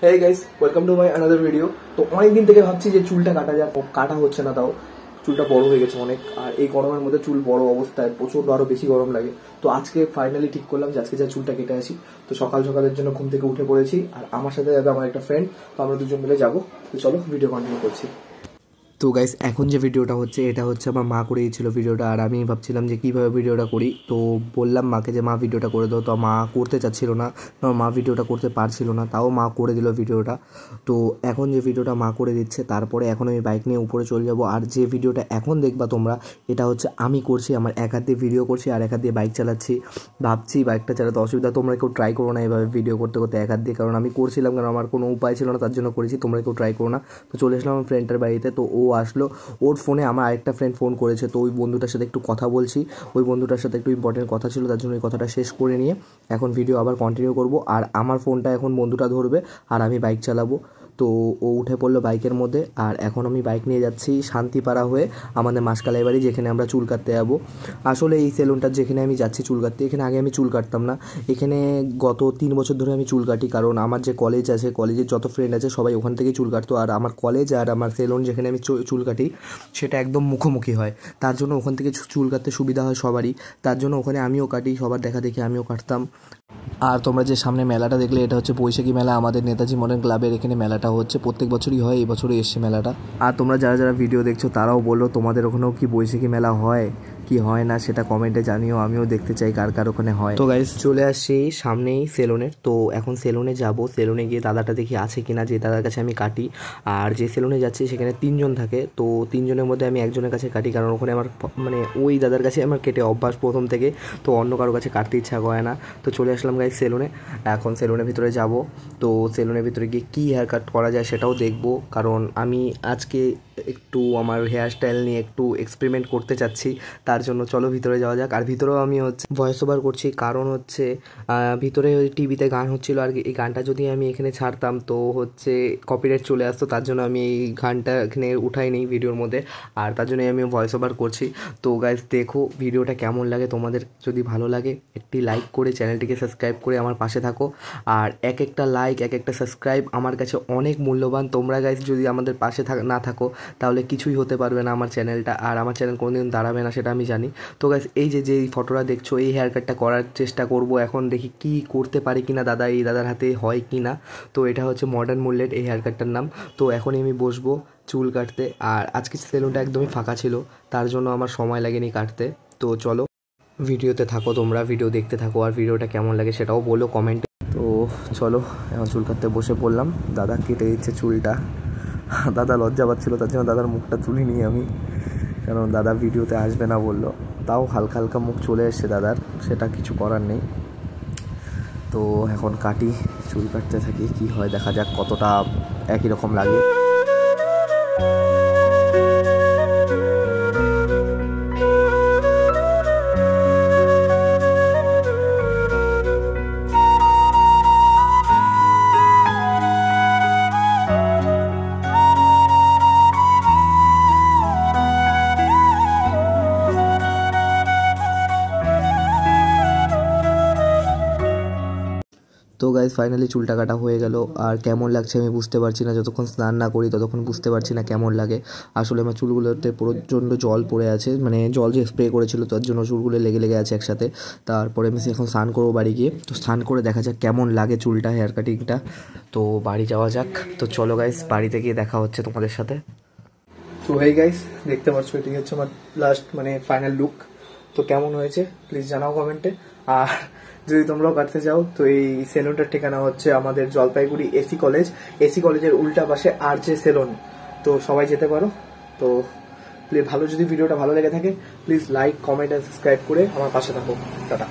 Hey guys, welcome to my another video. তো অনেকদিন থেকে ভাবছি যে চুলটা কাটা যাক, কাটা হচ্ছে না, তাও চুলটা বড় হয়ে গেছে অনেক। আর এই গরমের মধ্যে চুল বড় অবস্থায় প্রচন্ড আরো বেশি গরম লাগে। তো আজকে ফাইনালি ঠিক করলাম যে আজকে যা চুলটা কেটে আসি। তো সকাল সকালের জন্য ঘুম থেকে উঠে পড়েছি, আর আমার সাথে যাবে আমার একটা ফ্রেন্ড। তো আমরা দুজন মিলে যাবো। তো চলো ভিডিও কন্টিনিউ করছি। তো গাইস, এখন যে ভিডিওটা হচ্ছে এটা হচ্ছে আমার মা করে দিয়েছিল ভিডিওটা, আর আমি ভাবছিলাম যে কীভাবে ভিডিওটা করি। তো বললাম মাকে যে মা ভিডিওটা করে দাও, তো মা করতে চাচ্ছিল না, মা ভিডিওটা করতে পারছিল না, তাও মা করে দিল ভিডিওটা। তো এখন যে ভিডিওটা মা করে দিচ্ছে, তারপরে এখন আমি বাইক নিয়ে উপরে চলে যাব। আর যে ভিডিওটা এখন দেখবা তোমরা, এটা হচ্ছে আমি করছি, আমার এক হাত দিয়ে ভিডিও করছি আর এক হাত দিয়ে বাইক চালাচ্ছি। ভাবছি বাইকটা চালাতে অসুবিধা, তোমরা কেউ ট্রাই করো না এভাবে ভিডিও করতে করতে এক হাত দিয়ে, কারণ আমি করছিলাম, কারণ আমার কোনো উপায় ছিল না, তার জন্য করেছি। তোমরা কেউ ট্রাই করো না। তো চলে আসলাম আমার ফ্রেন্ডটার বাড়িতে। তো ও আসলো, ওর ফোনে আমার আরেকটা ফ্রেন্ড ফোন করেছে। তো ওই বন্ধুটার সাথে একটু কথা বলছি, ওই বন্ধুটার সাথে একটু ইম্পর্টেন্ট কথা ছিল, তার জন্য ওই কথাটা শেষ করে নিয়ে এখন ভিডিও আবার কন্টিনিউ করব। আর আমার ফোনটা এখন বন্ধুটা ধরবে আর আমি বাইক চালাবো। তো ও উঠে পড়লো বাইকের মধ্যে, আর এখন আমি বাইক নিয়ে যাচ্ছি শান্তিপাড়া হয়ে আমাদের মাসকালাই বাড়ি, যেখানে আমরা চুল কাটতে যাবো। আসলে এই সেলুনটার যেখানে আমি যাচ্ছি চুল কাটতে, এখানে আগে আমি চুল কাটতাম না। এখানে গত 3 বছর ধরে আমি চুল কাটি, কারণ আমার যে কলেজ আছে, কলেজের যত ফ্রেন্ড আছে সবাই ওখান থেকেই চুল কাটতো। আর আমার কলেজ আর আমার সেলুন যেখানে আমি চুল কাটি সেটা একদম মুখোমুখি হয়, তার জন্য ওখান থেকে চুল কাটতে সুবিধা হয় সবারই। তার জন্য ওখানে আমিও কাটি, সবার দেখা দেখি আমিও কাটতাম। আর তোমরা যে সামনে মেলাটা দেখলে, এটা হচ্ছে বৈশাখী মেলা, আমাদের নেতাজি মডার্ন ক্লাবের এখানে মেলাটা হচ্ছে, প্রত্যেক বছরই হয়, এই বছরই এসছে মেলাটা। আর তোমরা যারা যারা ভিডিও দেখছো তারাও বলো তোমাদের ওখানেও কি বৈশাখী মেলা হয় কি হয় না, সেটা কমেন্টে জানিও, আমিও দেখতে চাই কার কার ওখানে হয়। তো গাইস, চলে আসছি সামনেই সেলুনের। তো এখন সেলুনে যাব, সেলুনে গিয়ে দাদাটা দেখি আছে কিনা, যে দাদার কাছে আমি কাটি। আর যে সেলুনে যাচ্ছি সেখানে 3 জন থাকে, তো 3 জনের মধ্যে আমি একজনের কাছে কাটি, কারণ ওখানে আমার মানে ওই দাদার কাছে আমার কেটে অভ্যাস প্রথম থেকে, তো অন্য কারো কাছে কাটতে ইচ্ছা করে না। তো চলে আসলাম গাইস সেলুনে। এখন সেলুনের ভিতরে যাব। তো সেলুনের ভিতরে গিয়ে কী হেয়ার কাট করা যায় সেটাও দেখব, কারণ আমি আজকে একটু আমার হেয়ার স্টাইল নিয়ে একটু এক্সপেরিমেন্ট করতে চাচ্ছি। তার জন্য চলো ভিতরে যাওয়া যাক। আর ভিতরেও আমি হচ্ছে ভয়েস ওভার করছি, কারণ হচ্ছে ভিতরে ওই টিভিতে গান হচ্ছিলো, আর এই গানটা যদি আমি এখানে ছাড়তাম তো হচ্ছে কপিরাইট চলে আসতো, তার জন্য আমি এই গানটা এখানে উঠাই নেই ভিডিওর মধ্যে, আর তার জন্যই আমি ভয়েস ওভার করছি। তো গাইস, দেখো ভিডিওটা কেমন লাগে তোমাদের। যদি ভালো লাগে একটি লাইক করে চ্যানেলটিকে সাবস্ক্রাইব করে আমার পাশে থাকো। আর এক একটা লাইক, এক একটা সাবস্ক্রাইব আমার কাছে অনেক মূল্যবান। তোমরা গাইস যদি আমাদের পাশে না থাকো তাহলে কিছুই হতে পারবে না আমার চ্যানেলটা, আর আমার চ্যানেল কোনোদিন দাঁড়াবে না, সেটা আমি জানি। তো গাইস, এই যে ফটোটা দেখছো, এই হেয়ার কাটটা করার চেষ্টা করব এখন, দেখি কি করতে পারি কিনা, এই দাদার হাতে হয় কি না। তো এটা হচ্ছে মডার্ন মুল্লেট এই হেয়ার কাটটার নাম। তো এখনই আমি বসবো চুল কাটতে। আর আজকে সেলুনটা একদমই ফাঁকা ছিল, তার জন্য আমার সময় লাগেনি কাটতে। তো চলো ভিডিওতে থাকো, তোমরা ভিডিও দেখতে থাকো, আর ভিডিওটা কেমন লাগে সেটাও বলো কমেন্টে। তো চলো এখন চুল কাটতে বসে পড়লাম। দাদা কেটে দিচ্ছে চুলটা। দাদা লজ্জা পাচ্ছিলো, তার জন্য দাদার মুখটা তুলিনি আমি, কারণ দাদা ভিডিওতে আসবে না বললো। তাও হালকা হালকা মুখ চলে এসছে দাদার, সেটা কিছু করার নেই। তো এখন কাটি, চুল কাটতে থাকি, কি হয় দেখা যাক, কতটা একই রকম লাগে। তো গাইজ, ফাইনালি চুলটা কাটা হয়ে গেল। আর কেমন লাগছে আমি বুঝতে পারছি না, যতক্ষণ স্নান না করি ততক্ষণ বুঝতে পারছি না কেমন লাগে। আসলে আমার চুলগুলোতে প্রচণ্ড জল পড়ে আছে, মানে জল যে স্প্রে করেছিল তার জন্য চুলগুলো লেগে লেগে আছে একসাথে। তারপরে আমি এখন স্নান করবো বাড়ি গিয়ে। তো স্নান করে দেখা যাক কেমন লাগে চুলটা, হেয়ার কাটিংটা। তো বাড়ি যাওয়া যাক। তো চলো গাইজ, বাড়িতে গিয়ে দেখা হচ্ছে তোমাদের সাথে। তো এই গাইজ, দেখতে পাচ্ছ এটি হচ্ছে আমার লাস্ট মানে ফাইনাল লুক। তো কেমন হয়েছে প্লিজ জানাও কমেন্টে। আর যদি তোমরাও কাটতে চাও তো এই সেলুনটার ঠিকানা হচ্ছে আমাদের জলপাইগুড়ি এসি কলেজ, এসি কলেজের উল্টা পাশে আর যে সেলুন। তো সবাই যেতে পারো। তো প্লিজ যদি ভিডিওটা ভালো লেগে থাকে প্লিজ লাইক, কমেন্ট আর সাবস্ক্রাইব করে আমার পাশে থাকো। টাটা।